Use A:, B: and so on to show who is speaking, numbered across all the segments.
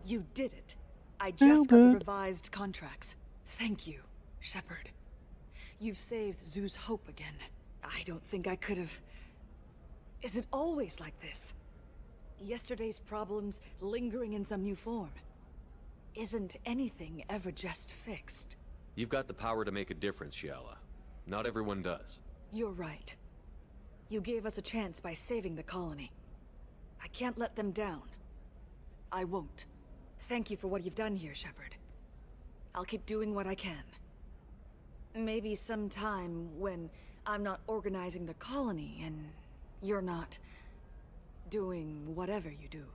A: You did it. I just got the revised contracts. Thank you, Shepard. You've saved Zoo's hope again. I don't think I could have... Is it always like this? Yesterday's problems lingering in some new form. Isn't anything ever just fixed?
B: You've got the power to make a difference, Shiala. Not everyone does.
A: You're right. You gave us a chance by saving the colony. I can't let them down. I won't. Thank you for what you've done here, Shepard. I'll keep doing what I can. Maybe sometime when I'm not organizing the colony and you're not doing whatever you do.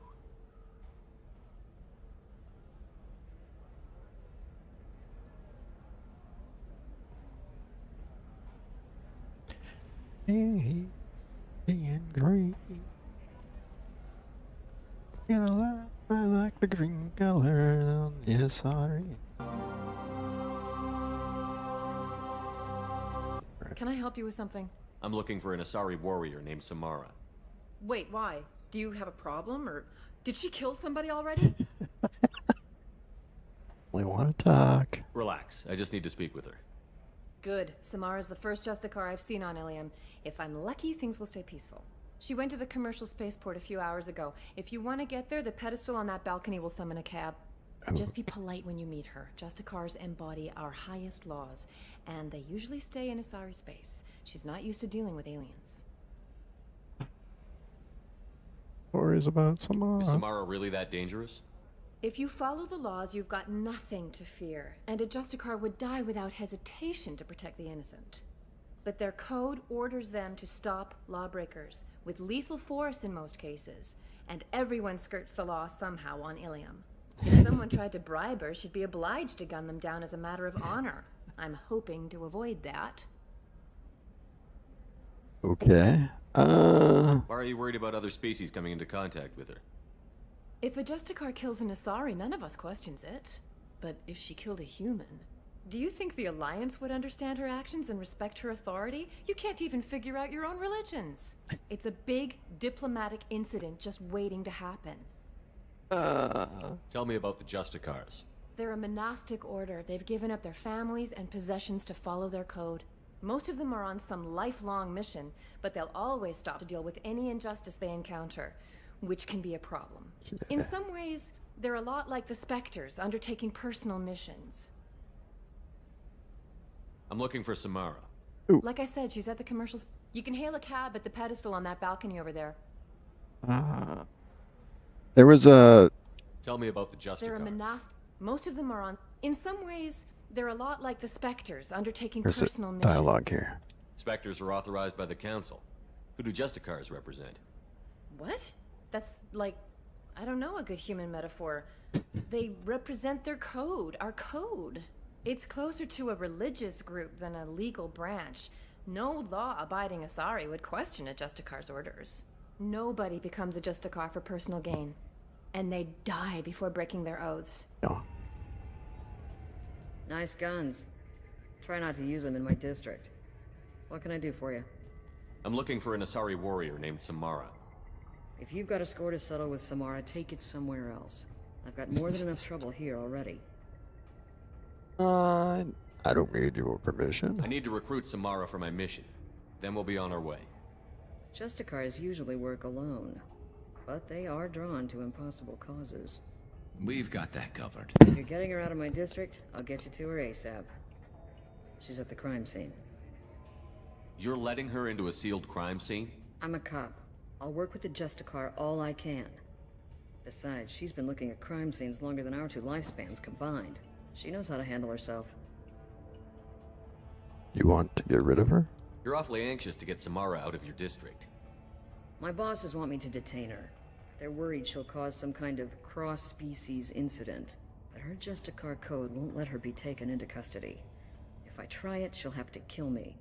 C: Being green. Yeah, I like the green color on the Asari.
D: Can I help you with something?
B: I'm looking for an Asari warrior named Samara.
D: Wait, why? Do you have a problem, or did she kill somebody already?
C: We want to talk.
B: Relax, I just need to speak with her.
D: Good. Samara's the first Justicar I've seen on Illium. If I'm lucky, things will stay peaceful. She went to the commercial spaceport a few hours ago. If you want to get there, the pedestal on that balcony will summon a cab. Just be polite when you meet her. Justicars embody our highest laws, and they usually stay in Asari space. She's not used to dealing with aliens.
C: Stories about Samara.
B: Is Samara really that dangerous?
D: If you follow the laws, you've got nothing to fear, and a Justicar would die without hesitation to protect the innocent. But their code orders them to stop lawbreakers, with lethal force in most cases, and everyone skirts the law somehow on Illium. If someone tried to bribe her, she'd be obliged to gun them down as a matter of honor. I'm hoping to avoid that.
C: Okay.
B: Why are you worried about other species coming into contact with her?
D: If a Justicar kills an Asari, none of us questions it. But if she killed a human, do you think the Alliance would understand her actions and respect her authority? You can't even figure out your own religions. It's a big diplomatic incident just waiting to happen.
B: Tell me about the Justicars.
D: They're a monastic order. They've given up their families and possessions to follow their code. Most of them are on some lifelong mission, but they'll always stop to deal with any injustice they encounter, which can be a problem. In some ways, they're a lot like the Spectres, undertaking personal missions.
B: I'm looking for Samara.
D: Like I said, she's at the commercials. You can hail a cab at the pedestal on that balcony over there.
C: There was a...
B: Tell me about the Justicars.
D: They're a monastic... Most of them are on... In some ways, they're a lot like the Spectres, undertaking
C: There's
D: personal
C: a
D: missions.
C: dialogue here.
B: Spectres are authorized by the Council. Who do Justicars represent?
D: What? That's like... I don't know a good human metaphor. They represent their code, our code. It's closer to a religious group than a legal branch. No law-abiding Asari would question a Justicar's orders. Nobody becomes a Justicar for personal gain. And they die before breaking their oaths.
C: No.
E: Nice guns. Try not to use them in my district. What can I do for you?
B: I'm looking for an Asari warrior named Samara.
E: If you've got a score to settle with Samara, take it somewhere else. I've got more than enough trouble here already.
C: I don't need your permission.
B: I need to recruit Samara for my mission. Then we'll be on our way.
E: Justicars usually work alone, but they are drawn to impossible causes.
F: We've got that covered.
E: If you're getting her out of my district, I'll get you to her ASAP. She's at the crime scene.
B: You're letting her into a sealed crime scene?
E: I'm a cop. I'll work with the Justicar all I can. Besides, she's been looking at crime scenes longer than our two lifespans combined. She knows how to handle herself.
C: You want to get rid of her?
B: You're awfully anxious to get Samara out of your district.
E: My bosses want me to detain her. They're worried she'll cause some kind of cross-species incident, but her Justicar code won't let her be taken into custody. If I try it, she'll have to kill me.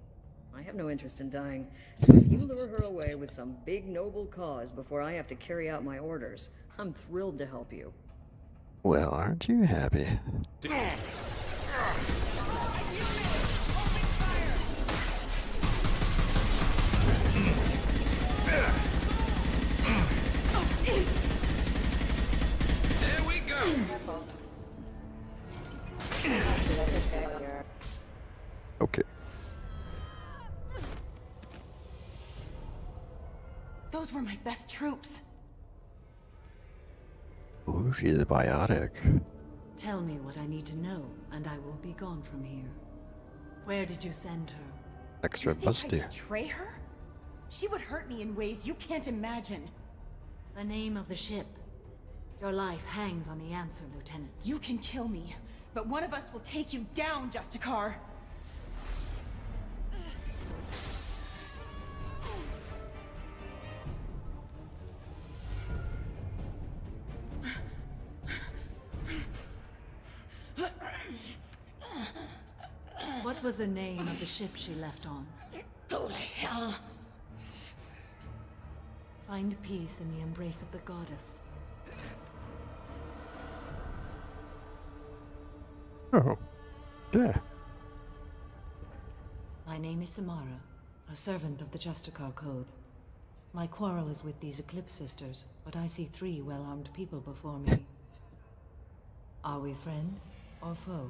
E: I have no interest in dying, so if you lure her away with some big noble cause before I have to carry out my orders, I'm thrilled to help you.
C: Well, aren't you happy?
F: There we go!
C: Okay.
A: Those were my best troops.
C: Ooh, she's a biotic.
G: Tell me what I need to know, and I will be gone from here. Where did you send her?
C: Extra
A: You think
C: busty.
A: I'd betray her? She would hurt me in ways you can't imagine.
G: The name of the ship. Your life hangs on the answer, Lieutenant.
A: You can kill me, but one of us will take you down, Justicar.
G: What was the name of the ship she left on?
A: Go to hell.
G: Find peace in the embrace of the goddess.
C: Oh. Yeah.
G: My name is Samara, a servant of the Justicar Code. My quarrel is with these Eclipse Sisters, but I see 3 well-armed people before me. Are we friend or foe?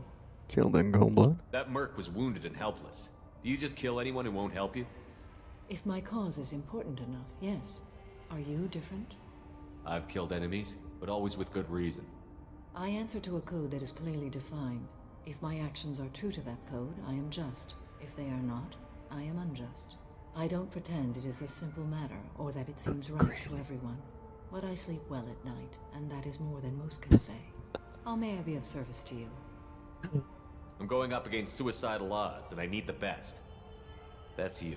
C: Killed in cold blood.
B: That merc was wounded and helpless. Do you just kill anyone who won't help you?
G: If my cause is important enough, yes. Are you different?
B: I've killed enemies, but always with good reason.
G: I answer to a code that is clearly defined. If my actions are true to that code, I am just. If they are not, I am unjust. I don't pretend it is a simple matter, or that it seems right to everyone. But I sleep well at night, and that is more than most can say. How may I be of service to you?
B: I'm going up against suicidal odds, and I need the best. That's you.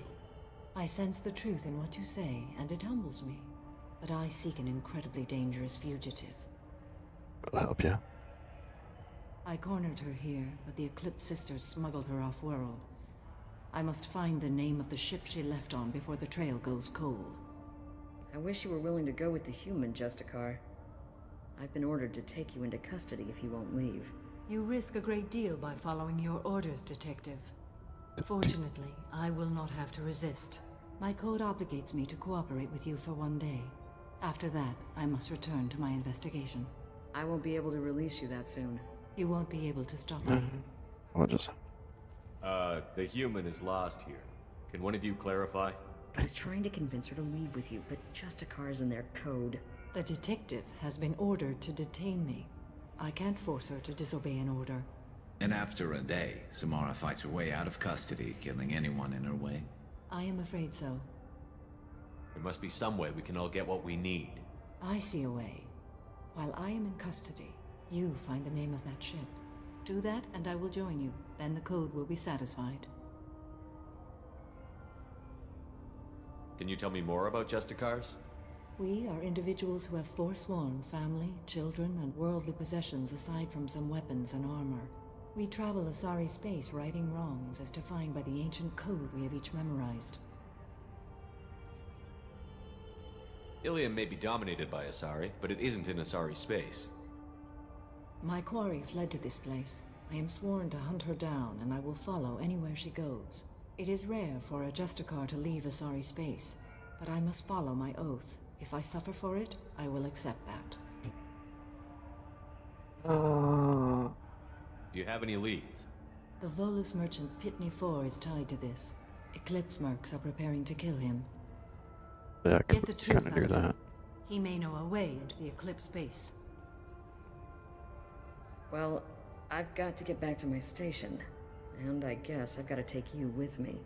G: I sense the truth in what you say, and it humbles me. But I seek an incredibly dangerous fugitive.
C: I'll help you.
G: I cornered her here, but the Eclipse Sisters smuggled her off-world. I must find the name of the ship she left on before the trail goes cold.
E: I wish you were willing to go with the human, Justicar. I've been ordered to take you into custody if you won't leave.
G: You risk a great deal by following your orders, Detective. Fortunately, I will not have to resist. My code obligates me to cooperate with you for 1 day. After that, I must return to my investigation.
E: I won't be able to release you that soon.
G: You won't be able to stop me.
C: I'll just...
B: The human is lost here. Can one of you clarify?
E: I was trying to convince her to leave with you, but Justicar's in their code.
G: The detective has been ordered to detain me. I can't force her to disobey an order.
F: And after a day, Samara fights her way out of custody, killing anyone in her way.
G: I am afraid so.
B: There must be some way we can all get what we need.
G: I see a way. While I am in custody, you find the name of that ship. Do that, and I will join you. Then the code will be satisfied.
B: Can you tell me more about Justicars?
G: We are individuals who have forsworn family, children, and worldly possessions aside from some weapons and armor. We travel Asari space righting wrongs as defined by the ancient code we have each memorized.
B: Illium may be dominated by Asari, but it isn't in Asari space.
G: My quarry fled to this place. I am sworn to hunt her down, and I will follow anywhere she goes. It is rare for a Justicar to leave Asari space, but I must follow my oath. If I suffer for it, I will accept that.
B: Do you have any leads?
G: The Volus merchant Pitney 4 is tied to this. Eclipse mercs are preparing to kill him.
C: Yeah, I
G: Get the
C: could
G: truth
C: kind of
G: out
C: do
G: of him.
C: that.
G: He may know a way into the Eclipse base.
E: Well, I've got to get back to my station. And I guess I've got to take you with me.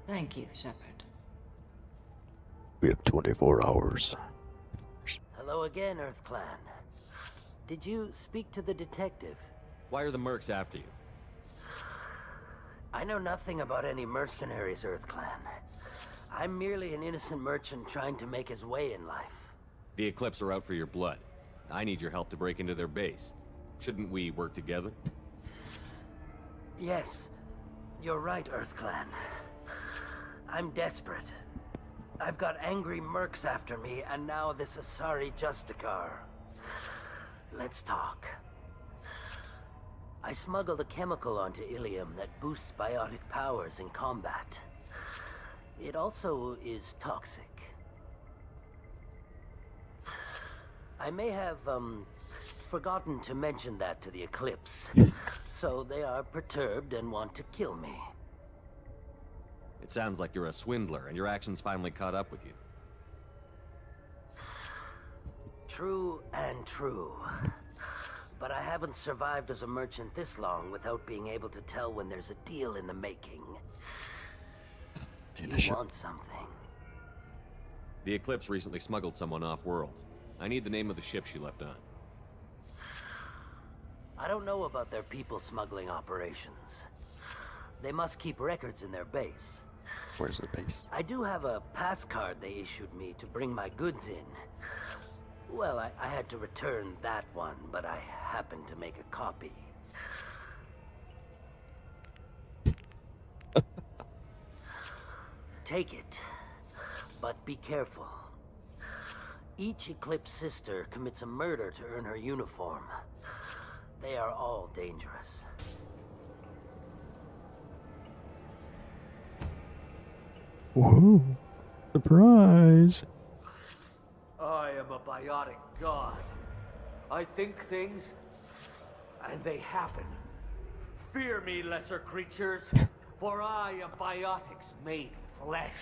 G: Thank you, Shepard.
C: We have 24 hours.
H: Hello again, Earth Clan. Did you speak to the detective?
B: Why are the mercs after you?
H: I know nothing about any mercenaries, Earth Clan. I'm merely an innocent merchant trying to make his way in life.
B: The Eclipse are out for your blood. I need your help to break into their base. Shouldn't we work together?
H: Yes, you're right, Earth Clan. I'm desperate. I've got angry mercs after me, and now this Asari Justicar. Let's talk. I smuggled a chemical onto Illium that boosts biotic powers in combat. It also is toxic. I may have, forgotten to mention that to the Eclipse. So they are perturbed and want to kill me.
B: It sounds like you're a swindler, and your actions finally caught up with you.
H: True and true. But I haven't survived as a merchant this long without being able to tell when there's a deal in the making. You want something?
B: The Eclipse recently smuggled someone off-world. I need the name of the ship she left on.
H: I don't know about their people smuggling operations. They must keep records in their base.
C: Where's the base?
H: I do have a pass card they issued me to bring my goods in. Well, I had to return that one, but I happened to make a copy. Take it, but be careful. Each Eclipse sister commits a murder to earn her uniform. They are all dangerous.
C: Whoa! Surprise!
I: I am a Biotic God. I think things, and they happen. Fear me, lesser creatures, for I am Biotics made flesh.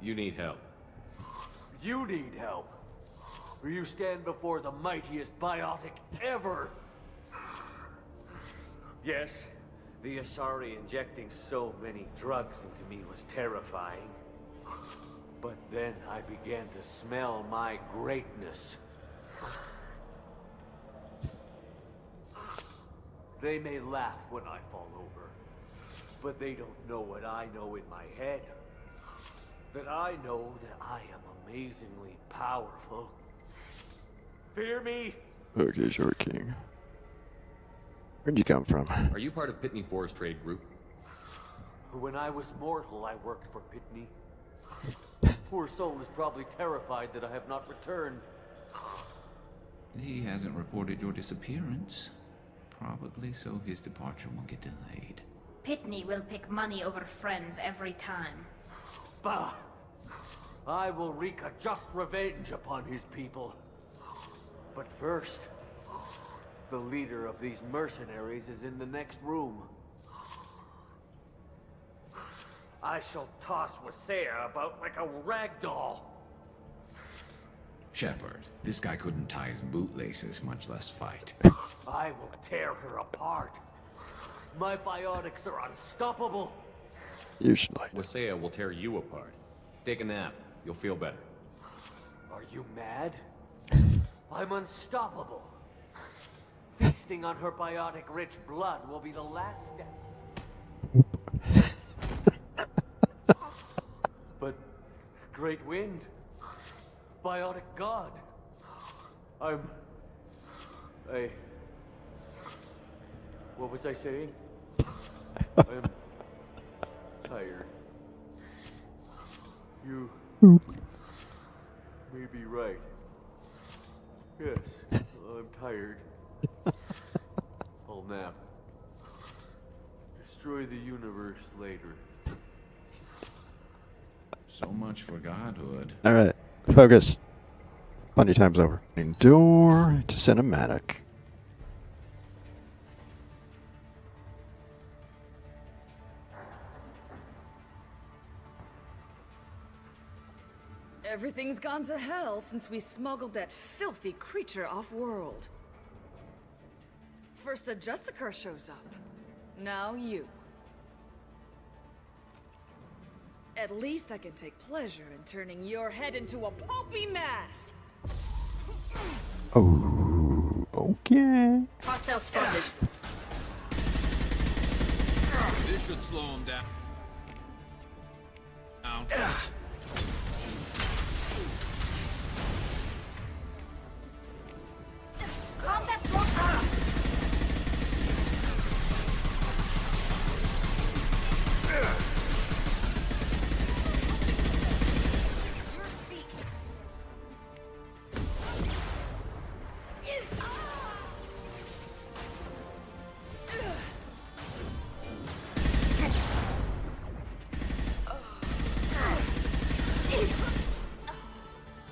B: You need help.
I: You need help. For you stand before the mightiest Biotic ever. Yes, the Asari injecting so many drugs into me was terrifying. But then I began to smell my greatness. They may laugh when I fall over, but they don't know what I know in my head. That I know that I am amazingly powerful. Fear me?
C: Okay, Short King. Where'd you come from?
B: Are you part of Pitney Forest Trade Group?
I: When I was mortal, I worked for Pitney. Poor soul is probably terrified that I have not returned.
F: He hasn't reported your disappearance. Probably so his departure won't get delayed.
J: Pitney will pick money over friends every time.
I: Bah! I will wreak a just revenge upon his people. But first, the leader of these mercenaries is in the next room. I shall toss Wasea about like a rag doll.
F: Shepard, this guy couldn't tie his bootlaces, much less fight.
I: I will tear her apart. My biotics are unstoppable.
C: You should like it.
B: Wasea will tear you apart. Take a nap. You'll feel better.
I: Are you mad? I'm unstoppable. Feasting on her biotic-rich blood will be the last step. But great wind, Biotic God. What was I saying? I'm tired. You may be right. Yes, I'm tired. I'll nap. Destroy the universe later.
F: So much for godhood.
C: Alright, focus. Plenty times over. Endure to cinematic.
A: Everything's gone to hell since we smuggled that filthy creature off-world. First a Justicar shows up. Now you. At least I can take pleasure in turning your head into a pulpy mass!
C: Oh, okay.
J: Hostile spotted.
F: This should slow him down.
J: Combat block.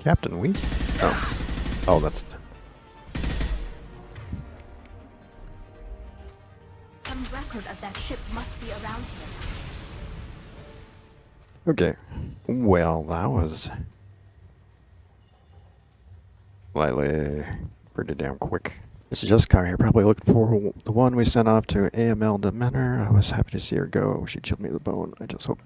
C: Captain Weiss? Oh. Oh, that's the
J: record of that ship must be around here.
C: Okay. Well, that was slightly pretty damn quick. This is Justicar here, probably looking for the one we sent off to AML Demeanor. I was happy to see her go. She chilled me to the bone. I just hope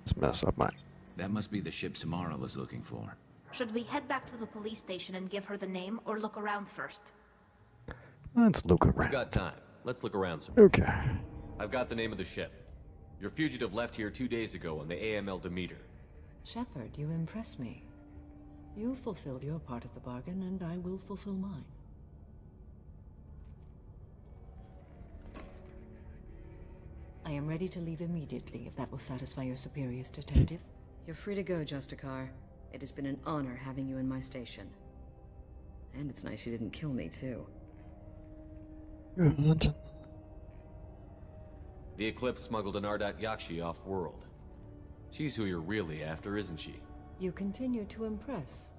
C: this mess up mine.
F: That must be the ship Samara was looking for.
J: Should we head back to the police station and give her the name, or look around first?
C: Let's look
B: We've
C: around.
B: got time. Let's look around some.
C: Okay.
B: I've got the name of the ship. Your fugitive left here 2 days ago on the AML Demeter.
G: Shepard, you impress me. You fulfilled your part of the bargain, and I will fulfill mine. I am ready to leave immediately, if that will satisfy your superiors, Detective.
E: You're free to go, Justicar. It has been an honor having you in my station. And it's nice you didn't kill me, too.
C: Good.
B: The Eclipse smuggled an Ardat Yakshi off-world. She's who you're really after, isn't she?
G: You continue to impress.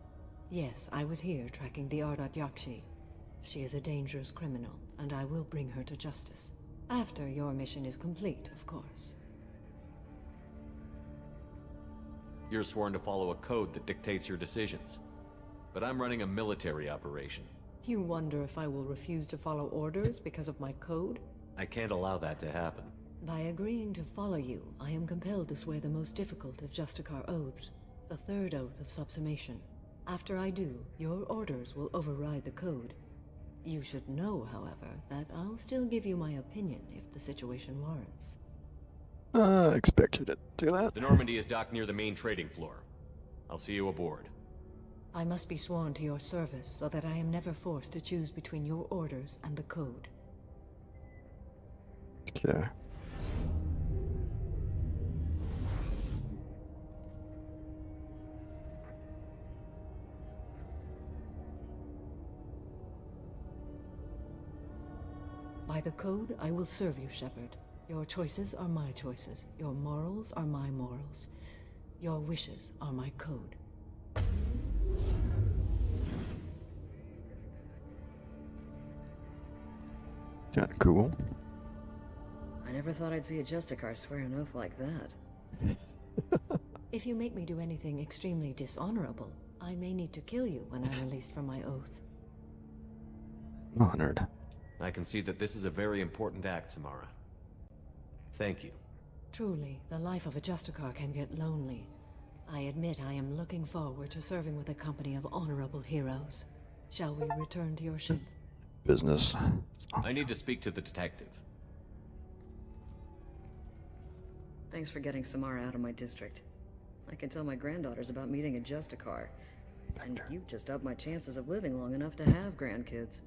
G: Yes, I was here tracking the Ardat Yakshi. She is a dangerous criminal, and I will bring her to justice. After your mission is complete, of course.
B: You're sworn to follow a code that dictates your decisions. But I'm running a military operation.
G: You wonder if I will refuse to follow orders because of my code?
B: I can't allow that to happen.
G: By agreeing to follow you, I am compelled to swear the most difficult of Justicar oaths, the third oath of Subsumation. After I do, your orders will override the code. You should know, however, that I'll still give you my opinion if the situation warrants.
C: Expected it to do that.
B: The Normandy is docked near the main trading floor. I'll see you aboard.
G: I must be sworn to your service so that I am never forced to choose between your orders and the code.
C: Okay.
G: By the code, I will serve you, Shepard. Your choices are my choices. Your morals are my morals. Your wishes are my code.
C: Kinda cool.
E: I never thought I'd see a Justicar swear an oath like that.
G: If you make me do anything extremely dishonorable, I may need to kill you when I'm released from my oath.
C: Honored.
B: I can see that this is a very important act, Samara. Thank you.
G: Truly, the life of a Justicar can get lonely. I admit I am looking forward to serving with a company of honorable heroes. Shall we return to your ship?
C: Business.
B: I need to speak to the detective.
E: Thanks for getting Samara out of my district. I can tell my granddaughters about meeting a Justicar. And you've just upped my chances of living long enough to have grandkids.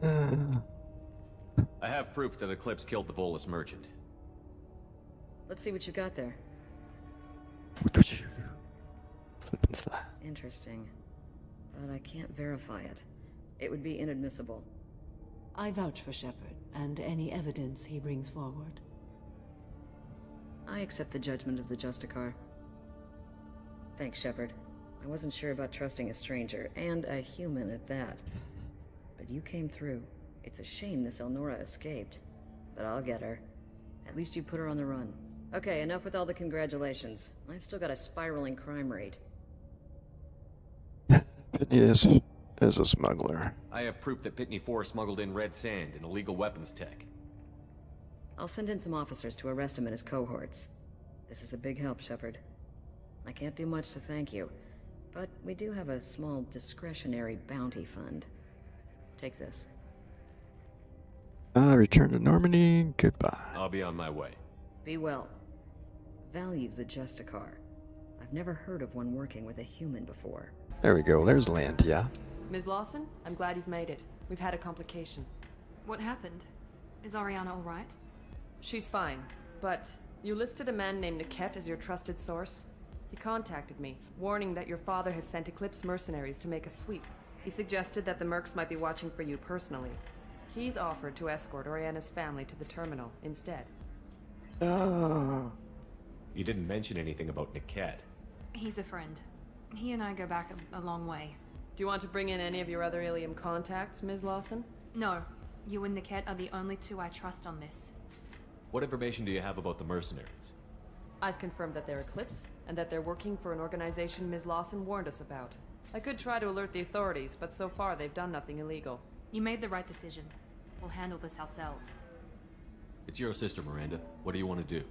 B: I have proof that Eclipse killed the Volus merchant.
E: Let's see what you got there. Interesting. But I can't verify it. It would be inadmissible.
G: I vouch for Shepard, and any evidence he brings forward.
E: I accept the judgment of the Justicar. Thanks, Shepard. I wasn't sure about trusting a stranger, and a human at that. But you came through. It's a shame this Elnora escaped. But I'll get her. At least you put her on the run. Okay, enough with all the congratulations. I've still got a spiraling crime rate.
C: Pitney is a smuggler.
B: I have proof that Pitney 4 smuggled in red sand and illegal weapons tech.
E: I'll send in some officers to arrest him and his cohorts. This is a big help, Shepard. I can't do much to thank you, but we do have a small discretionary bounty fund. Take this.
C: Return to Normandy. Goodbye.
B: I'll be on my way.
E: Be well. Value the Justicar. I've never heard of one working with a human before.
C: There we go. There's land, yeah.
K: Ms. Lawson, I'm glad you've made it. We've had a complication.
L: What happened? Is Oriana all right?
K: She's fine, but you listed a man named Niket as your trusted source. He contacted me, warning that your father has sent Eclipse mercenaries to make a sweep. He suggested that the mercs might be watching for you personally. He's offered to escort Oriana's family to the terminal instead.
C: Oh.
B: You didn't mention anything about Niket.
L: He's a friend. He and I go back a long way.
K: Do you want to bring in any of your other Illium contacts, Ms. Lawson?
L: No. You and Niket are the only two I trust on this.
B: What information do you have about the mercenaries?
K: I've confirmed that they're Eclipse, and that they're working for an organization Ms. Lawson warned us about. I could try to alert the authorities, but so far they've done nothing illegal.
L: You made the right decision. We'll handle this ourselves.
B: It's your sister, Miranda. What do you want to do?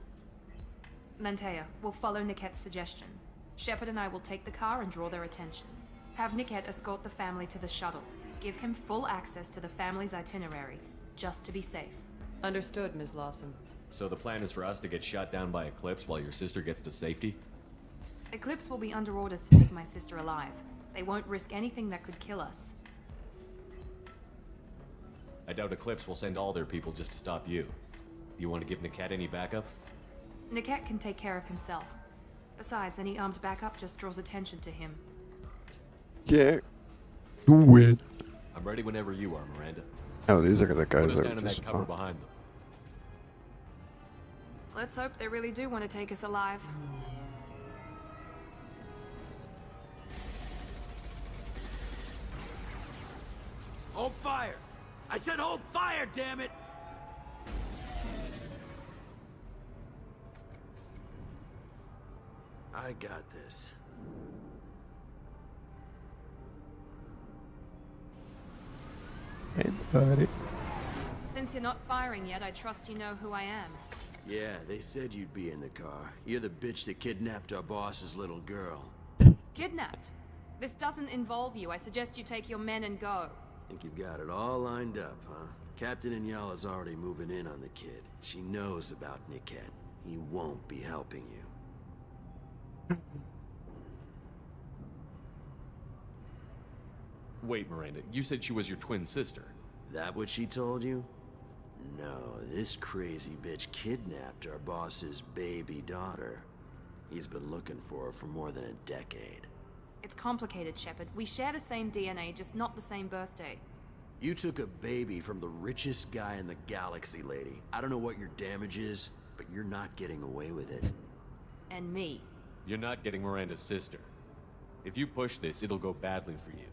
L: Lantea, we'll follow Niket's suggestion. Shepard and I will take the car and draw their attention. Have Niket escort the family to the shuttle. Give him full access to the family's itinerary, just to be safe.
K: Understood, Ms. Lawson.
B: So the plan is for us to get shot down by Eclipse while your sister gets to safety?
L: Eclipse will be under orders to take my sister alive. They won't risk anything that could kill us.
B: I doubt Eclipse will send all their people just to stop you. Do you want to give Niket any backup?
L: Niket can take care of himself. Besides, any armed backup just draws attention to him.
C: Yeah. Do it.
B: I'm ready whenever you are, Miranda.
C: Oh, these are the
B: Put
C: guys
B: us
C: that
B: down
C: were
B: in
C: just...
B: that cover behind them.
L: Let's hope they really do want to take us alive.
M: Hold fire! I said hold fire, damn it! I got this.
C: Hey, buddy.
L: Since you're not firing yet, I trust you know who I am.
M: Yeah, they said you'd be in the car. You're the bitch that kidnapped our boss's little girl.
L: Kidnapped? This doesn't involve you. I suggest you take your men and go.
M: Think you've got it all lined up, huh? Captain Inyala's already moving in on the kid. She knows about Niket. He won't be helping you.
B: Wait, Miranda, you said she was your twin sister.
M: That what she told you? No, this crazy bitch kidnapped our boss's baby daughter. He's been looking for her for more than a decade.
L: It's complicated, Shepard. We share the same DNA, just not the same birthday.
M: You took a baby from the richest guy in the galaxy, lady. I don't know what your damage is, but you're not getting away with it.
L: And me.
B: You're not getting Miranda's sister. If you push this, it'll go badly for you.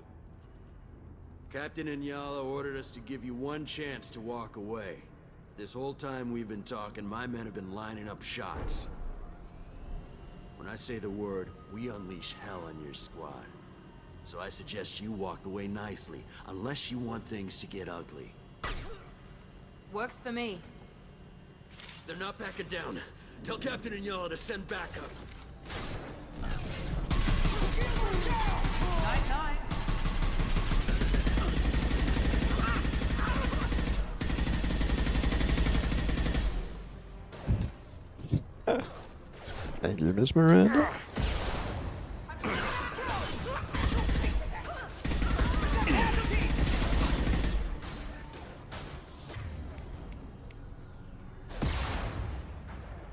M: Captain Inyala ordered us to give you one chance to walk away. This whole time we've been talking, my men have been lining up shots. When I say the word, we unleash hell on your squad. So I suggest you walk away nicely, unless you want things to get ugly.
L: Works for me.
M: They're not backing down. Tell Captain Inyala to send backup.
L: Night-night.
C: Thank you, Miss Miranda.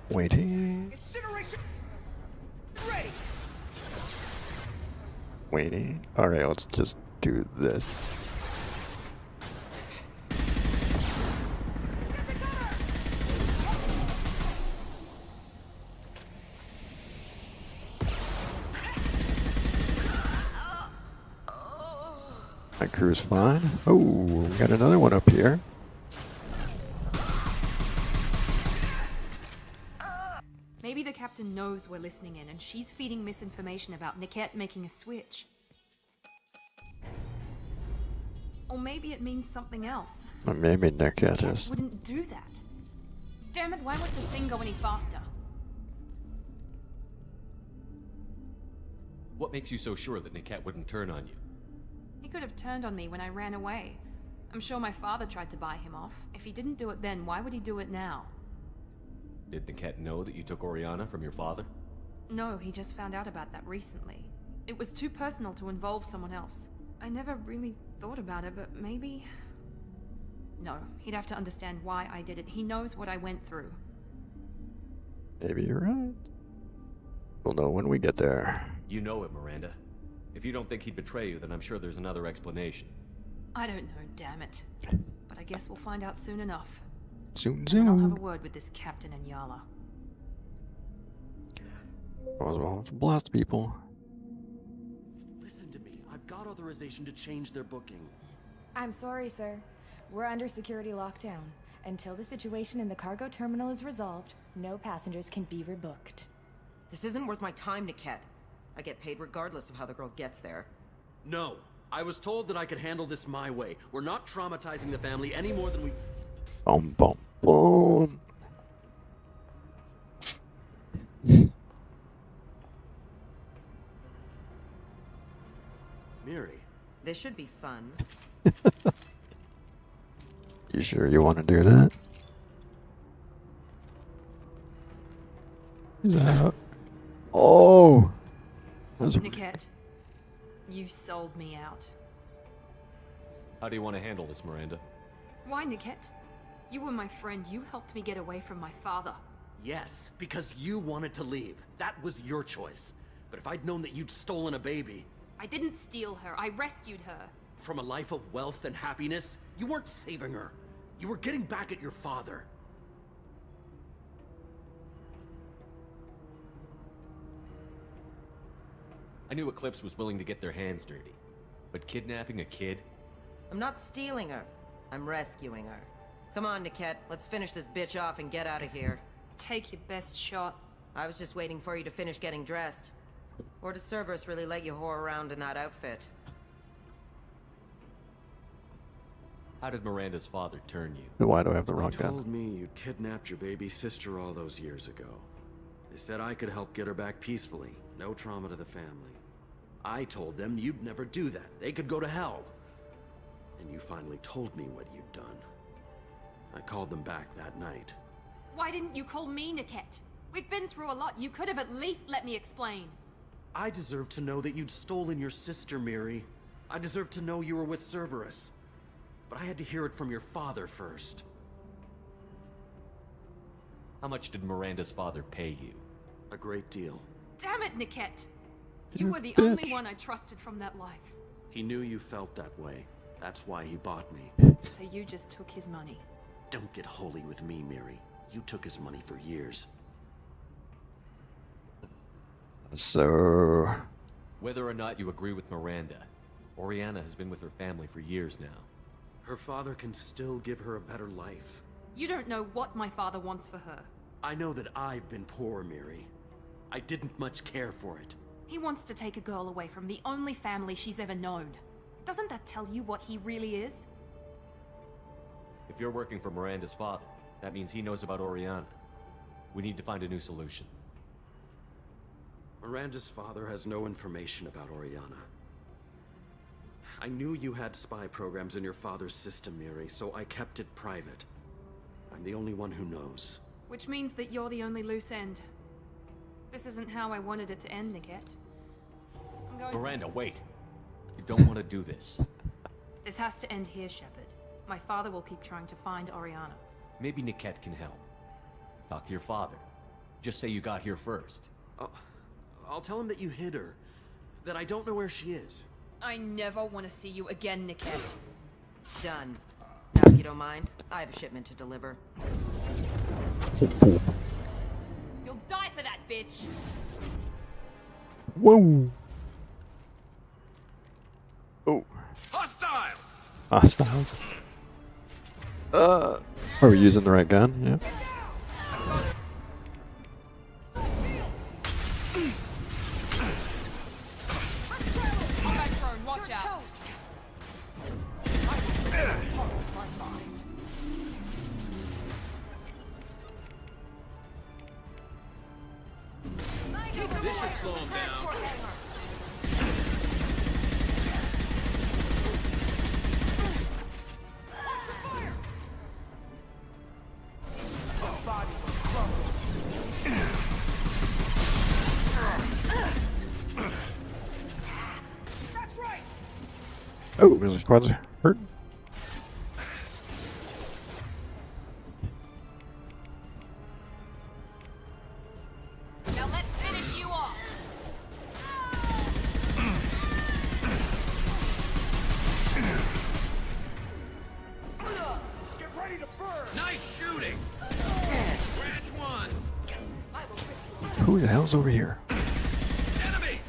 C: Waiting.
M: Incineration ready.
C: Waiting. Alright, let's just do this. My crew's fine. Oh, we got another one up here.
L: Maybe the captain knows we're listening in, and she's feeding misinformation about Niket making a switch. Or maybe it means something else.
C: Or maybe Niket is.
L: Wouldn't do that. Damn it, why won't the thing go any faster?
B: What makes you so sure that Niket wouldn't turn on you?
L: He could have turned on me when I ran away. I'm sure my father tried to buy him off. If he didn't do it then, why would he do it now?
B: Did Niket know that you took Oriana from your father?
L: No, he just found out about that recently. It was too personal to involve someone else. I never really thought about it, but maybe... No, he'd have to understand why I did it. He knows what I went through.
C: Maybe you're right. We'll know when we get there.
B: You know it, Miranda. If you don't think he'd betray you, then I'm sure there's another explanation.
L: I don't know, damn it. But I guess we'll find out soon enough.
C: Soon,
L: And I'll have
C: soon.
L: a word with this Captain Inyala.
C: Well, blast people.
M: Listen to me. I've got authorization to change their booking.
N: I'm sorry, sir. We're under security lockdown. Until the situation in the cargo terminal is resolved, no passengers can be rebooked.
O: This isn't worth my time, Niket. I get paid regardless of how the girl gets there.
M: No. I was told that I could handle this my way. We're not traumatizing the family any more than we...
C: Boom, boom, boom.
M: Miri.
O: This should be fun.
C: You sure you want to do that? Is that... Oh! That's...
L: Niket, you sold me out.
B: How do you want to handle this, Miranda?
L: Why, Niket? You were my friend. You helped me get away from my father.
M: Yes, because you wanted to leave. That was your choice. But if I'd known that you'd stolen a baby...
L: I didn't steal her. I rescued her.
M: From a life of wealth and happiness, you weren't saving her. You were getting back at your father.
B: I knew Eclipse was willing to get their hands dirty. But kidnapping a kid?
O: I'm not stealing her. I'm rescuing her. Come on, Niket. Let's finish this bitch off and get out of here.
L: Take your best shot.
O: I was just waiting for you to finish getting dressed. Or does Cerberus really let you whore around in that outfit?
B: How did Miranda's father turn you?
C: Why do I have the wrong
M: They
C: gun?
M: told me you'd kidnapped your baby sister all those years ago. They said I could help get her back peacefully. No trauma to the family. I told them you'd never do that. They could go to hell. And you finally told me what you'd done. I called them back that night.
L: Why didn't you call me, Niket? We've been through a lot. You could have at least let me explain.
M: I deserve to know that you'd stolen your sister, Miri. I deserve to know you were with Cerberus. But I had to hear it from your father first.
B: How much did Miranda's father pay you?
M: A great deal.
L: Damn it, Niket! You were the only one I trusted from that life.
M: He knew you felt that way. That's why he bought me.
L: So you just took his money.
M: Don't get holy with me, Miri. You took his money for years.
C: So...
B: Whether or not you agree with Miranda, Oriana has been with her family for years now.
M: Her father can still give her a better life.
L: You don't know what my father wants for her.
M: I know that I've been poor, Miri. I didn't much care for it.
L: He wants to take a girl away from the only family she's ever known. Doesn't that tell you what he really is?
B: If you're working for Miranda's father, that means he knows about Oriana. We need to find a new solution.
M: Miranda's father has no information about Oriana. I knew you had spy programs in your father's system, Miri, so I kept it private. I'm the only one who knows.
L: Which means that you're the only loose end. This isn't how I wanted it to end, Niket. I'm going
B: Miranda, wait! You don't want to do this.
L: This has to end here, Shepard. My father will keep trying to find Oriana.
B: Maybe Niket can help. Talk to your father. Just say you got here first.
M: I'll tell him that you hid her. That I don't know where she is.
L: I never want to see you again, Niket.
O: Done. Now, if you don't mind, I have a shipment to deliver.
L: You'll die for that, bitch!
C: Whoa! Oh.
M: Hostile!
C: Hostiles. Are we using the right gun? Yeah.
L: Watch out!
M: This should slow him down.
C: Oh, the squad's hurt.
L: Now let's finish you off!
I: Get ready to burn!
M: Nice shooting! Branch one!
C: Who the hell's over here?
M: Enemy!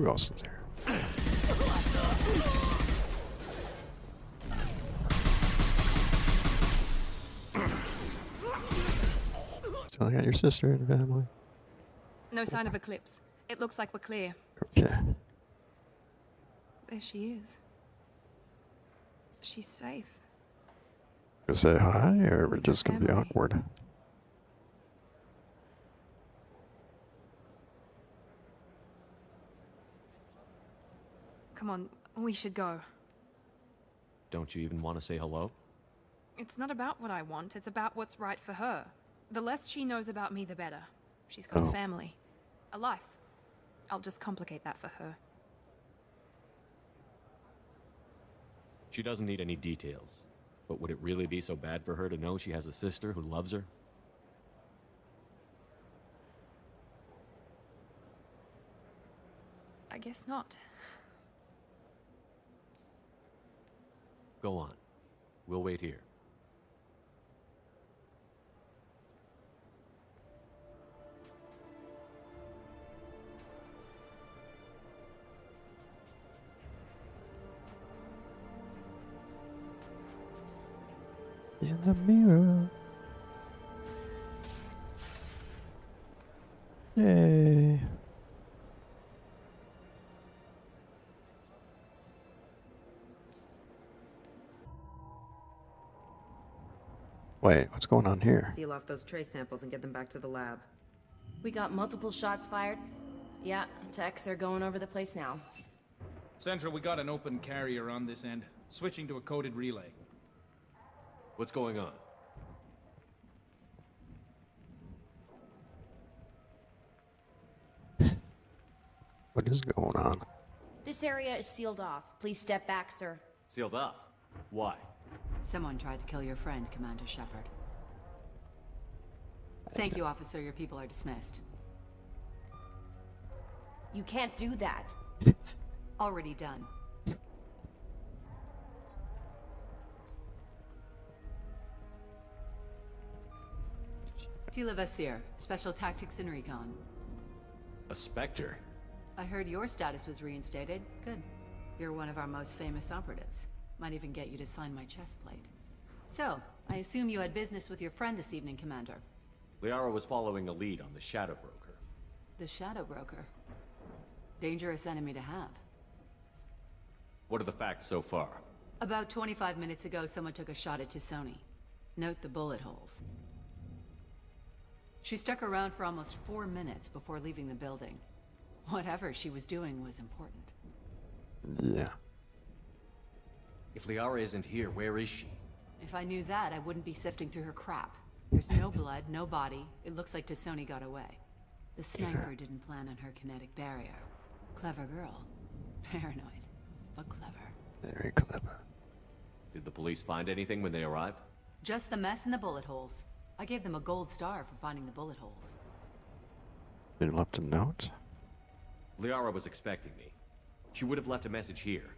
C: Who else is there? So I got your sister and family.
L: No sign of Eclipse. It looks like we're clear.
C: Okay.
L: There she is. She's safe.
C: Gonna say hi, or we're just gonna be awkward?
L: Come on, we should go.
B: Don't you even want to say hello?
L: It's not about what I want, it's about what's right for her. The less she knows about me, the better. She's got a family. A life. I'll just complicate that for her.
B: She doesn't need any details. But would it really be so bad for her to know she has a sister who loves her?
L: I guess not.
B: Go on. We'll wait here.
C: In the mirror. Yay. Wait, what's going on here?
P: Seal off those trace samples and get them back to the lab.
N: We got multiple shots fired. Yeah, techs are going over the place now.
Q: Central, we got an open carrier on this end. Switching to a coded relay.
B: What's going on?
C: What is going on?
N: This area is sealed off. Please step back, sir.
B: Sealed off? Why?
R: Someone tried to kill your friend, Commander Shepard. Thank you, officer. Your people are dismissed.
N: You can't do that.
R: Already done. Tila Vasir, Special Tactics and Recon.
B: A Spectre?
R: I heard your status was reinstated. Good. You're one of our most famous operatives. Might even get you to sign my chest plate. So, I assume you had business with your friend this evening, Commander.
B: Liara was following a lead on the Shadow Broker.
R: The Shadow Broker. Dangerous enemy to have.
B: What are the facts so far?
R: About 25 minutes ago, someone took a shot at Tisoni. Note the bullet holes. She stuck around for almost 4 minutes before leaving the building. Whatever she was doing was important.
C: Yeah.
B: If Liara isn't here, where is she?
R: If I knew that, I wouldn't be sifting through her crap. There's no blood, no body. It looks like Tisoni got away. The sniper didn't plan on her kinetic barrier. Clever girl. Paranoid, but clever.
C: Very clever.
B: Did the police find anything when they arrived?
R: Just the mess and the bullet holes. I gave them a gold star for finding the bullet holes.
C: Been left a note?
B: Liara was expecting me. She would have left a message here.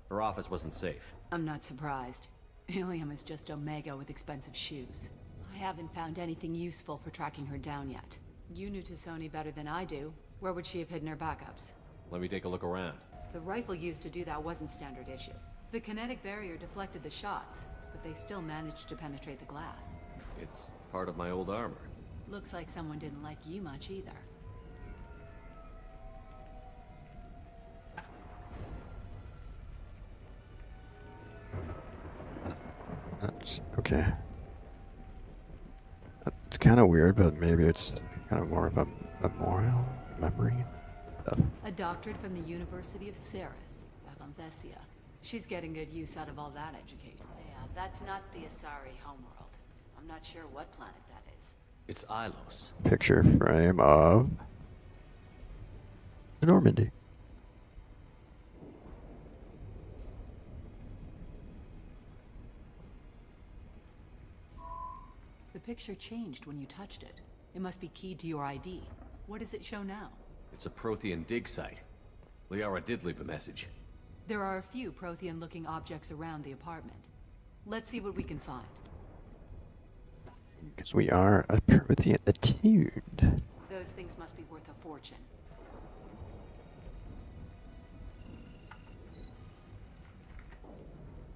B: Her office wasn't safe.
R: I'm not surprised. Illium is just Omega with expensive shoes. I haven't found anything useful for tracking her down yet. You knew Tisoni better than I do. Where would she have hidden her backups?
B: Let me take a look around.
R: The rifle used to do that wasn't standard issue. The kinetic barrier deflected the shots, but they still managed to penetrate the glass.
B: It's part of my old armor.
R: Looks like someone didn't like you much either.
C: That's okay. It's kind of weird, but maybe it's kind of more of a memorial, memory stuff.
R: A doctorate from the University of Ceres, back on Thessia. She's getting good use out of all that education. Yeah, that's not the Asari homeworld. I'm not sure what planet that is.
B: It's Ilos.
C: Picture frame of the Normandy.
R: The picture changed when you touched it. It must be keyed to your ID. What does it show now?
B: It's a Prothean dig site. Liara did leave a message.
R: There are a few Prothean-looking objects around the apartment. Let's see what we can find.
C: Because we are a Prothean attuned.
R: Those things must be worth a fortune.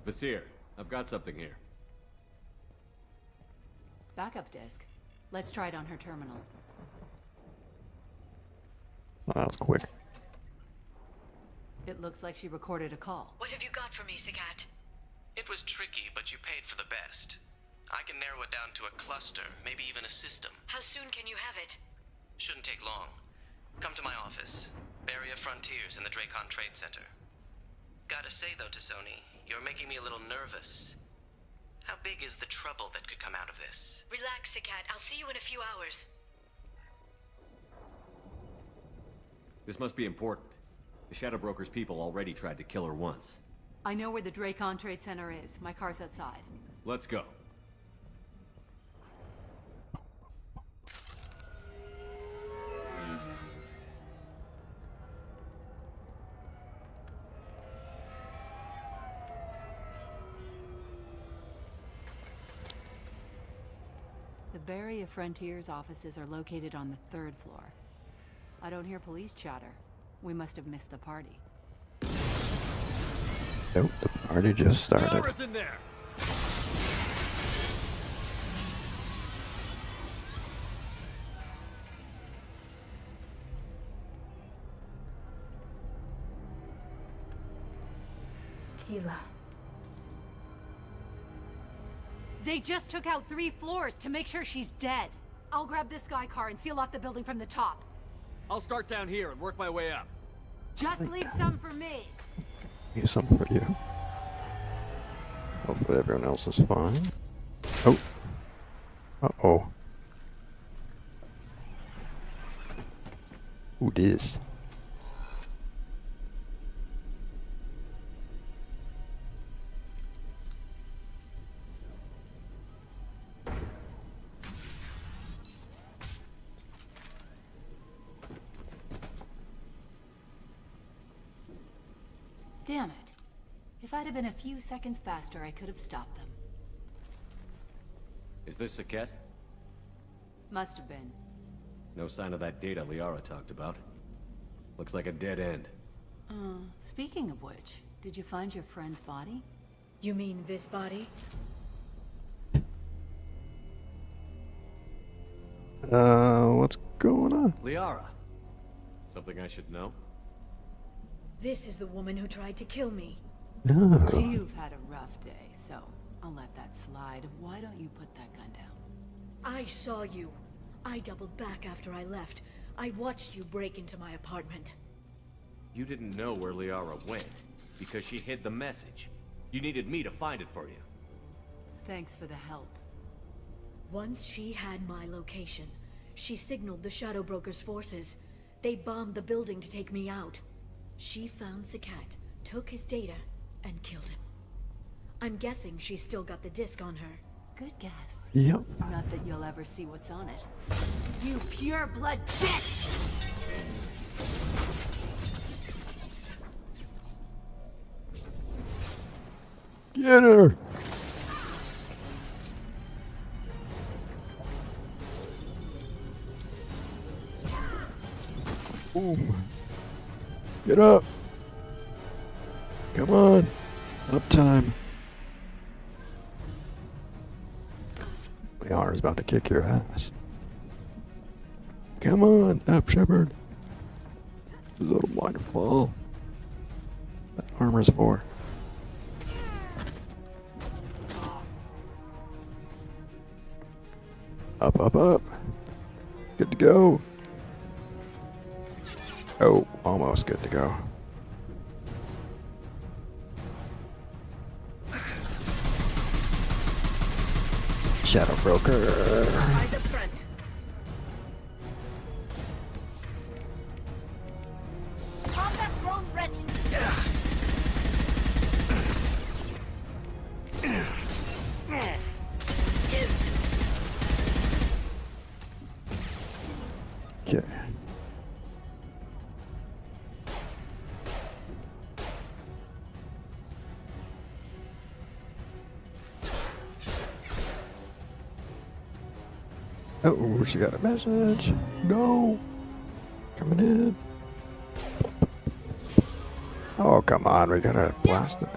B: Vasir, I've got something here.
R: Backup disk. Let's try it on her terminal.
C: Oh, that was quick.
R: It looks like she recorded a call.
G: What have you got for me, ccat?
S: It was tricky, but you paid for the best. I can narrow it down to a cluster, maybe even a system.
G: How soon can you have it?
S: Shouldn't take long. Come to my office. Barrier Frontiers in the Dracon Trade Center. Gotta say though, T'Soni, you're making me a little nervous. How big is the trouble that could come out of this?
G: Relax, ccat. I'll see you in a few hours.
B: This must be important. The Shadow Broker's people already tried to kill her once.
R: I know where the Dracon Trade Center is. My car's outside.
B: Let's go.
R: The Barrier Frontiers offices are located on the 3rd floor. I don't hear police chatter. We must have missed the party.
C: Nope, the party just started.
I: Dara's in there.
J: Tila.
R: They just took out 3 floors to make sure she's dead. I'll grab this Sky car and seal off the building from the top.
I: I'll start down here and work my way up.
R: Just leave some for me.
C: Here's something for you. Hopefully everyone else is fine. Oh. Uh-oh. Who this?
R: Damn it. If I'd have been a few seconds faster, I could have stopped them.
B: Is this Niket?
R: Must have been.
B: No sign of that data Liara talked about. Looks like a dead end.
R: Speaking of which, did you find your friend's body?
G: You mean this body?
C: What's going on?
B: Liara. Something I should know?
G: This is the woman who tried to kill me.
C: No.
R: You've had a rough day, so I'll let that slide. Why don't you put that gun down?
G: I saw you. I doubled back after I left. I watched you break into my apartment.
B: You didn't know where Liara went, because she hid the message. You needed me to find it for you.
R: Thanks for the help.
G: Once she had my location, she signaled the Shadow Broker's forces. They bombed the building to take me out. She found ccat, took his data, and killed him. I'm guessing she's still got the disc on her.
R: Good guess.
C: Yep.
R: Not that you'll ever see what's on it. You pure blood bitch!
C: Get her! Boom. Get up. Come on. Up time. Liara's about to kick your ass. Come on, up, Shepard. This is a minor fall. That armor's for. Up, up, up. Good to go. Oh, almost good to go. Shadow Broker.
G: By the front. Combat drone ready.
C: Okay. Oh, she got a message. No. Coming in. Oh, come on. We gotta blast it.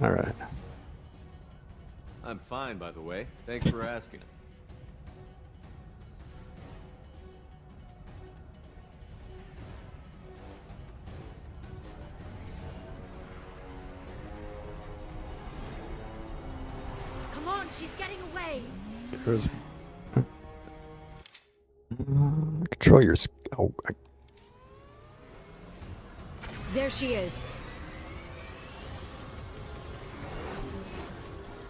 C: Alright.
B: I'm fine, by the way. Thanks for asking.
J: Come on, she's getting away.
C: There's... control your... Oh,
A: There she is.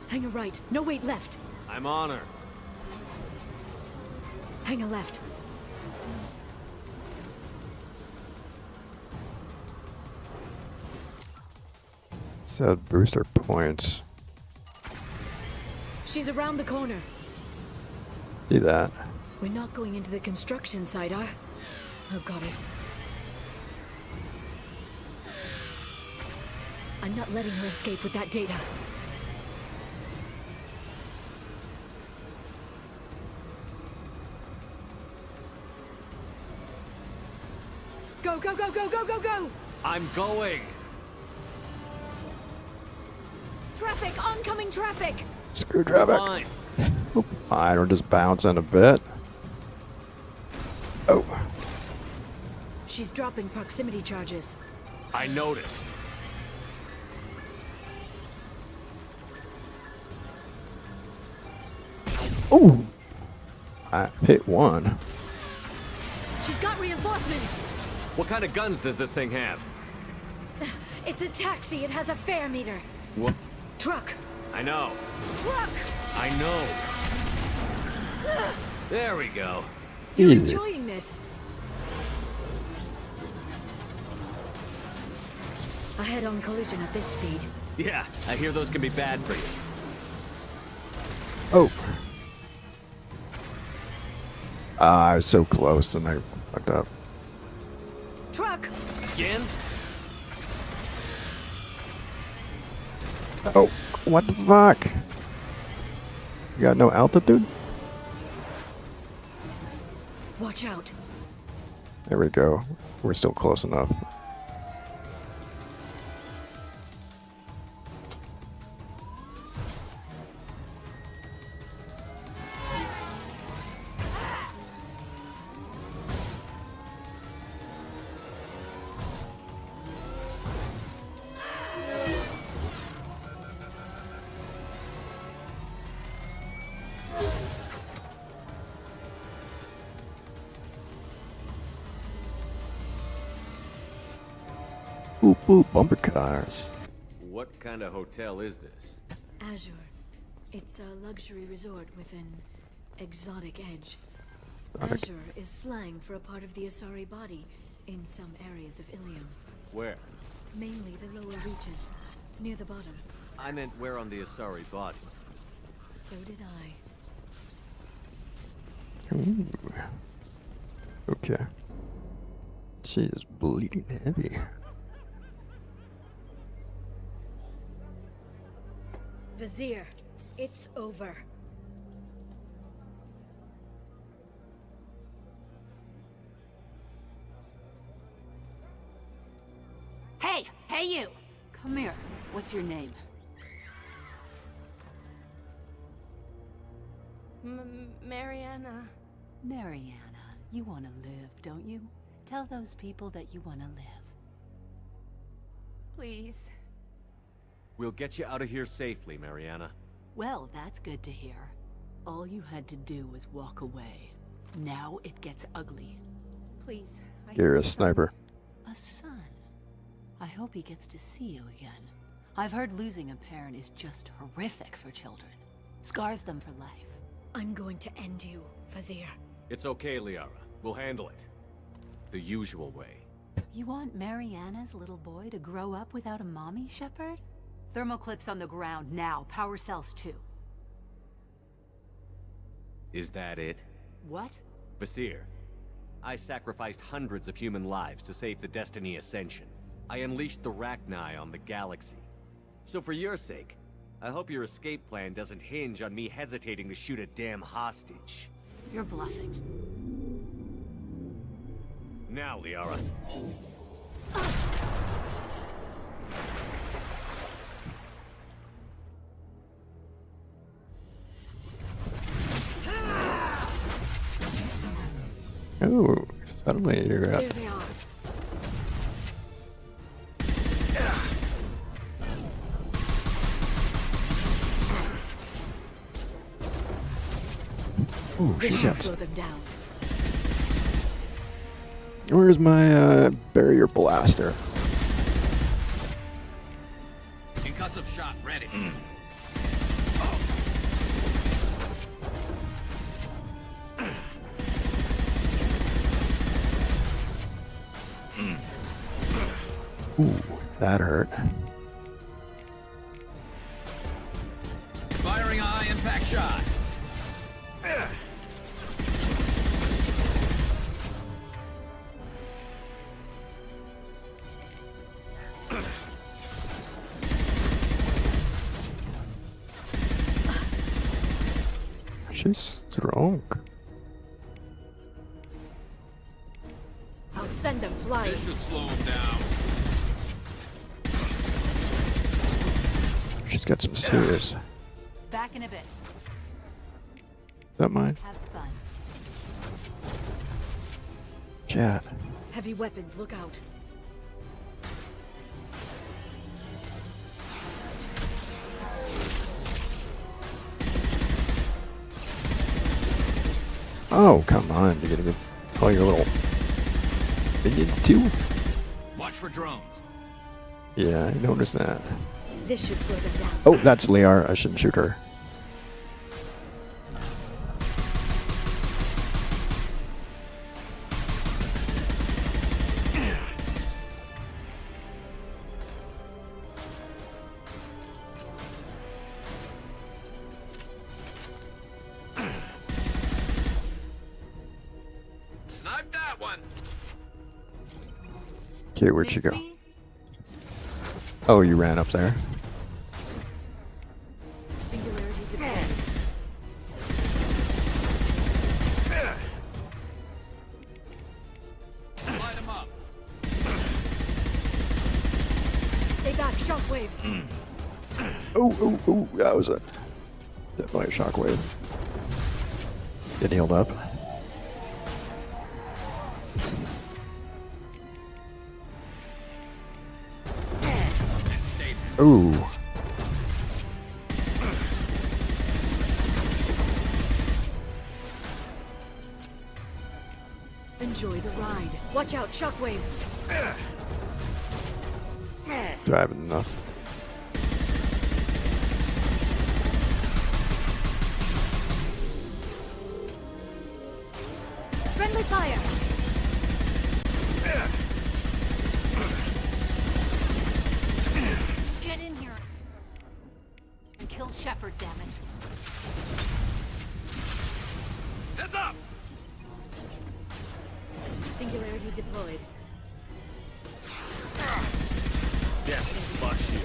A: Hang a right. No, wait, left.
B: I'm on her.
A: Hang a left.
C: Said booster points.
A: She's around the corner.
C: See that.
A: We're not going into the construction site, are? Oh, goddess. I'm not letting her escape with that data. Go, go, go, go, go, go, go!
B: I'm going!
A: Traffic! Oncoming traffic!
C: Screw traffic!
B: Fine.
C: Fine, we're just bouncing a bit. Oh.
A: She's dropping proximity charges.
B: I noticed.
C: Ooh! I hit one.
A: She's got reinforcements!
B: What kind of guns does this thing have?
A: It's a taxi. It has a fare meter.
B: What?
A: Truck.
B: I know.
A: Truck!
B: I know. There we go.
A: You're
C: Easy.
A: enjoying this. A head-on collision at this speed.
B: Yeah, I hear those can be bad for you.
C: Oh. I was so close and I fucked up.
A: Truck!
B: Again?
C: Oh, what the fuck? You got no altitude?
A: Watch out.
C: There we go. We're still close enough. Boop boop, bumper cars.
B: What kind of hotel is this?
A: Azure. It's a luxury resort with an exotic edge. Azure is slang for a part of the Asari body in some areas of Illium.
B: Where?
A: Mainly the lower reaches, near the bottom.
B: I meant where on the Asari body.
A: So did I.
C: Ooh. Okay. She is bleeding heavy.
A: Vasir, it's over.
R: Hey! Hey, you! Come here. What's your name?
K: Mariana.
R: Mariana. You want to live, don't you? Tell those people that you want to live.
K: Please.
B: We'll get you out of here safely, Mariana.
R: Well, that's good to hear. All you had to do was walk away. Now it gets ugly.
K: Please.
C: You're a sniper.
R: A son. I hope he gets to see you again. I've heard losing a parent is just horrific for children. Scars them for life.
A: I'm going to end you, Vasir.
B: It's okay, Liara. We'll handle it. The usual way.
R: You want Mariana's little boy to grow up without a mommy, Shepard? Thermoclips on the ground now. Power cells too.
B: Is that it?
R: What?
B: Vasir, I sacrificed hundreds of human lives to save the Destiny Ascension. I unleashed the Rachni on the galaxy. So for your sake, I hope your escape plan doesn't hinge on me hesitating to shoot a damn hostage.
R: You're bluffing.
B: Now, Liara.
C: Oh, suddenly you're
A: There they are.
C: Ooh,
A: This
C: she
A: should
C: got.
A: slow them down.
C: Where's my barrier blaster?
F: Concussive shot ready.
C: Ooh, that hurt.
F: Firing a high impact shot.
C: She's strong.
A: I'll send them flying.
F: This should slow him down.
C: She's got some serious.
R: Back in a bit.
C: Is that mine?
R: Have fun.
C: Chat.
A: Heavy weapons, look out.
C: Oh, come on. You're gonna get all your little minions too?
F: Watch for drones.
C: Yeah, I noticed that.
A: This should slow them down.
C: Oh, that's Liar. I shouldn't shoot her.
F: Snipe that one.
C: Okay, where'd she go? Oh, you ran up there.
A: Singularity deployed.
F: Light him up.
A: Stay back, shockwave.
C: Oh, that was definitely a shockwave. Get healed up. Ooh.
A: Enjoy the ride. Watch out, shockwave.
C: Do I have enough?
A: Friendly fire.
R: Get in here and kill Shepard, damn it.
F: Heads up.
A: Singularity deployed.
I: Yeah, fuck you.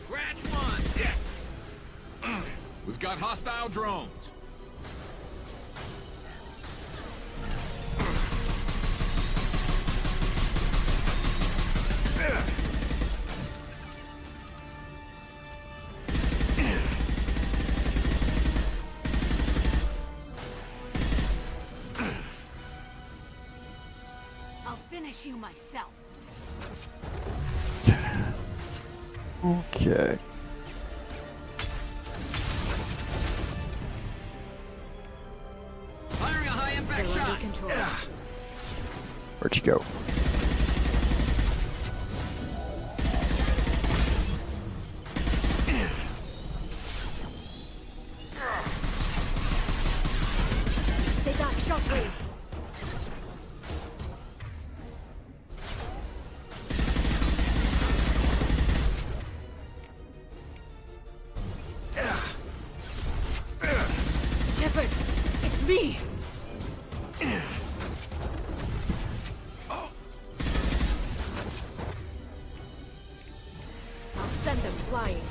F: Scratch one. Yes. We've got hostile drones.
R: I'll finish you myself.
C: Okay.
F: Firing a high impact
A: They're under
F: shot.
A: control.
C: Where'd you go?
A: Stay back, shockwave. Shepard, it's me. I'll send them flying.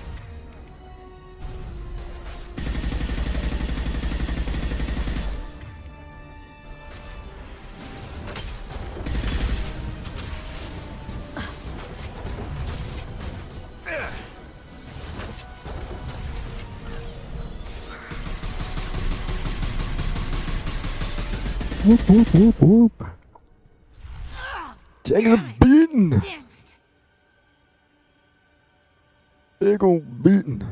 C: Whoop, whoop, whoop, whoop. Take the beating.
L: Damn it.
C: Big old beating.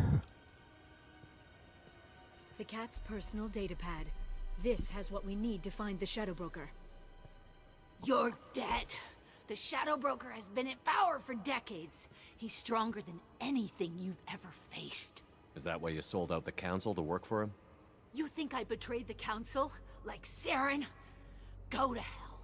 T: ccat's personal datapad. This has what we need to find the Shadow Broker.
R: You're dead. The Shadow Broker has been in power for decades. He's stronger than anything you've ever faced.
B: Is that why you sold out the council to work for him?
R: You think I betrayed the Council? Like Saren? Go to hell.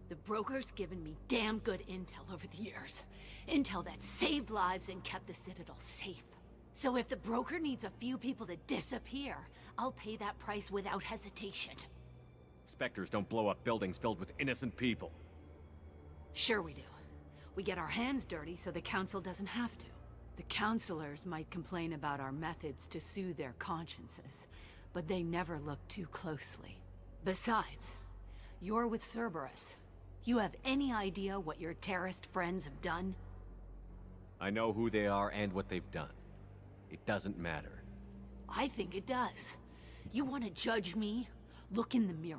R: The Broker's given me damn good intel over the years. Intel that saved lives and kept the Citadel safe. So if the Broker needs a few people to disappear, I'll pay that price without hesitation.
B: Spectres don't blow up buildings filled with innocent people.
R: Sure we do. We get our hands dirty so the Council doesn't have to. The Councilors might complain about our methods to soothe their consciences, but they never look too closely. Besides, you're with Cerberus. You have any idea what your terrorist friends have done?
B: I know who they are and what they've done. It doesn't matter.
R: I think it does. You want to judge me? Look in the mirror.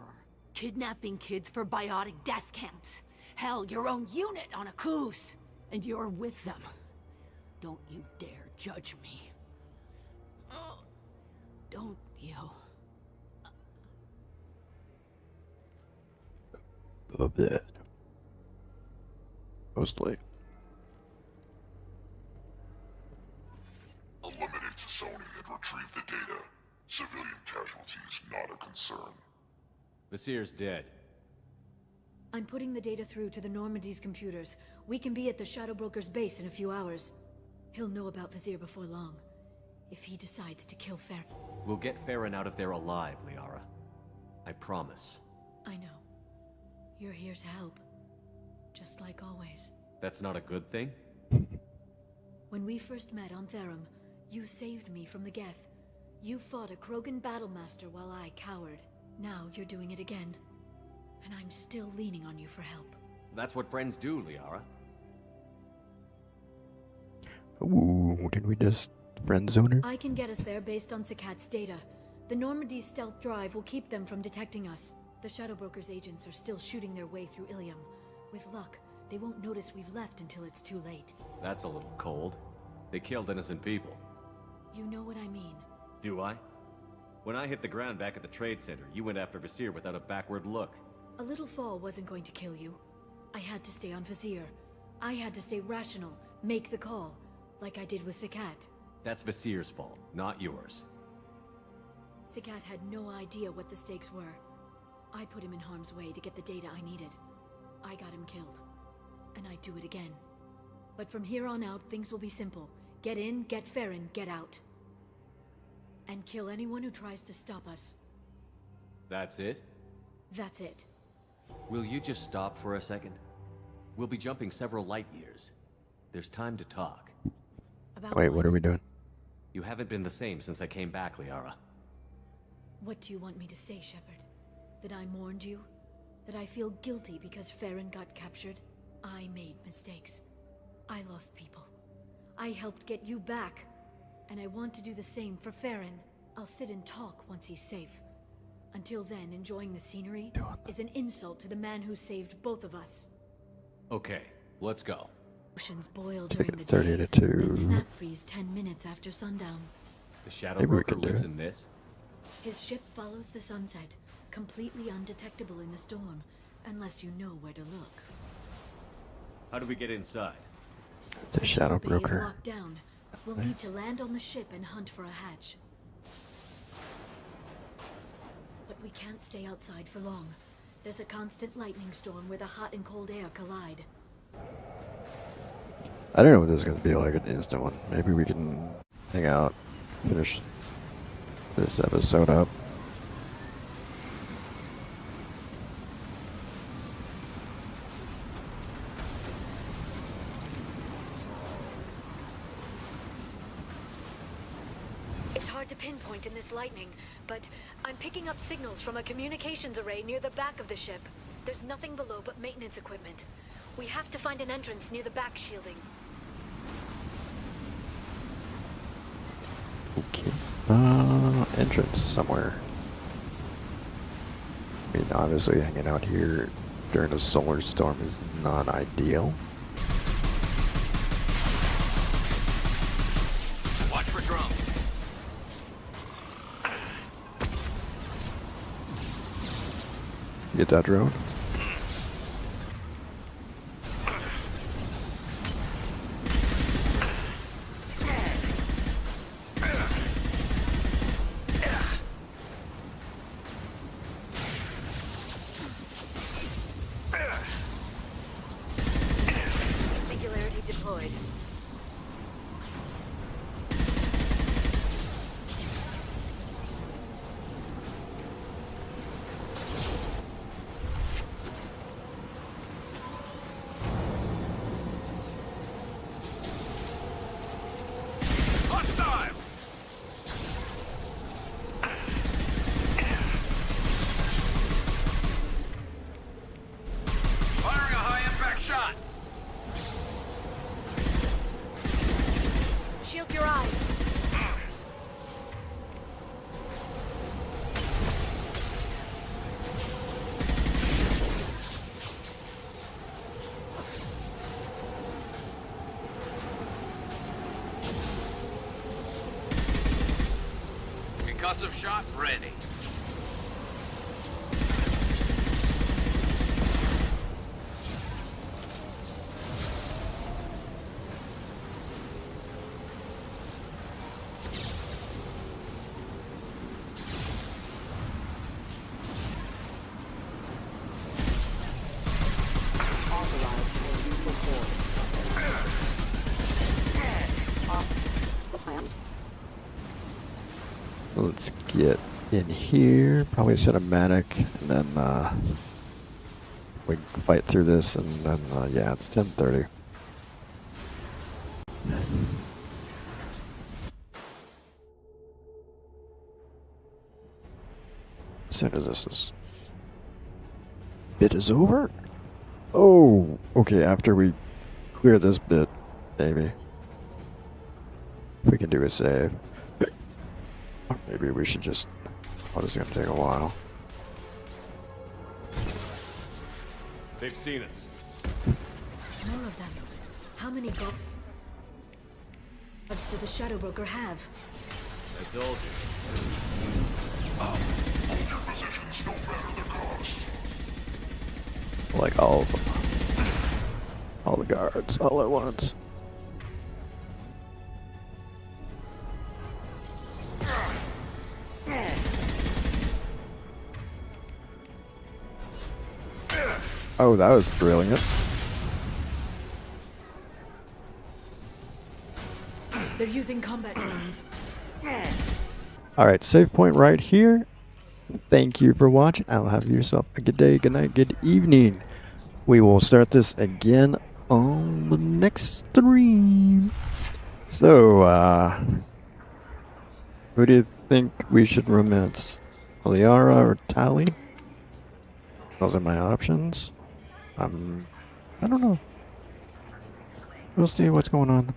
R: Kidnapping kids for biotic death camps. Hell, your own unit on a cruise. And you're with them. Don't you dare judge me. Don't you?
C: Of that. Mostly.
U: Eliminate Sony and retrieve the data. Civilian casualties not a concern.
B: Vasir's dead.
T: I'm putting the data through to the Normandy's computers. We can be at the Shadow Broker's base in a few hours. He'll know about Vasir before long. If he decides to kill Farron.
B: We'll get Farron out of there alive, Liara. I promise.
T: I know. You're here to help. Just like always.
B: That's not a good thing?
T: When we first met on Therum, you saved me from the Geth. You fought a Krogan battlemaster while I cowered. Now you're doing it again. And I'm still leaning on you for help.
B: That's what friends do, Liara.
C: Ooh, did we just friend zone her?
T: I can get us there based on ccat's data. The Normandy's stealth drive will keep them from detecting us. The Shadow Broker's agents are still shooting their way through Illium. With luck, they won't notice we've left until it's too late.
B: That's a little cold. They killed innocent people.
T: You know what I mean.
B: Do I? When I hit the ground back at the trade center, you went after Vasir without a backward look.
T: A little fall wasn't going to kill you. I had to stay on Vasir. I had to stay rational, make the call, like I did with ccat.
B: That's Vasir's fault, not yours.
T: Ccat had no idea what the stakes were. I put him in harm's way to get the data I needed. I got him killed. And I'd do it again. But from here on out, things will be simple. Get in, get Farron, get out. And kill anyone who tries to stop us.
B: That's it?
T: That's it.
B: Will you just stop for a second? We'll be jumping several light years. There's time to talk.
C: Wait, what are we doing?
B: You haven't been the same since I came back, Liara.
T: What do you want me to say, Shepard? That I mourned you? That I feel guilty because Farron got captured? I made mistakes. I lost people. I helped get you back. And I want to do the same for Farron. I'll sit and talk once he's safe. Until then, enjoying the scenery is an insult to the man who saved both of us.
B: Okay, let's go.
T: Oceans boil during the
C: 30
T: day,
C: to 2.
T: then snap freeze 10 minutes after sundown.
B: The Shadow
C: Maybe we
B: Broker
C: can do
B: lives
C: it.
B: in this?
T: His ship follows the sunset, completely undetectable in the storm, unless you know where to look.
B: How do we get inside?
C: It's the Shadow
T: Bay is
C: Broker.
T: locked down. We'll need to land on the ship and hunt for a hatch. But we can't stay outside for long. There's a constant lightning storm where the hot and cold air collide.
C: I don't know what this is going to be like an instant one. Maybe we can hang out, finish this episode up.
T: It's hard to pinpoint in this lightning, but I'm picking up signals from a communications array near the back of the ship. There's nothing below but maintenance equipment. We have to find an entrance near the back shielding.
C: Okay. Entrance somewhere. I mean, obviously hanging out here during a solar storm is not ideal.
B: Watch for drone.
C: Get that drone?
T: Singularity deployed.
B: Hostile! Firing a high-impact shot!
T: Shield your eyes.
B: Concussive shot ready.
C: Let's get in here. Probably cinematic, and then we can fight through this, and then yeah, it's 10:30. As soon as this bit is over. Oh, okay. After we clear this bit, maybe we can do a save. Or maybe we should just. Oh, this is gonna take a while.
B: They've seen us.
T: More of them. How many gods did the Shadow Broker have?
B: I told you.
U: Hold your positions no matter the cost.
C: Like all of them. All the guards, all at once. Oh, that was brilliant.
T: They're using combat drones.
C: Alright, save point right here. Thank you for watching. I'll have yourself a good day, good night, good evening. We will start this again on the next stream. So, who do you think we should romance? Liara or Tali? Those are my options. I don't know. We'll see what's going on.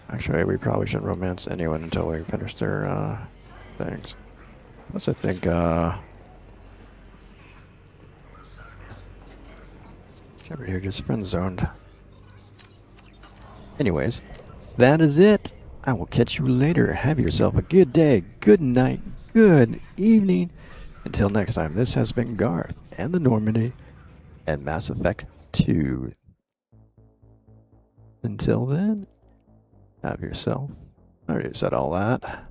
C: Actually, we probably shouldn't romance anyone until we finish their things. Plus, I think Shepard here just friend zoned. Anyways, that is it. I will catch you later. Have yourself a good day, good night, good evening. Until next time, this has been Garth and the Normandy and Mass Effect 2. Until then, have yourself. I already said all that.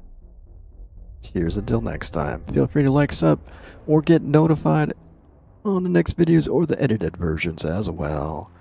C: Cheers until next time. Feel free to like, sub, or get notified on the next videos or the edited versions as well.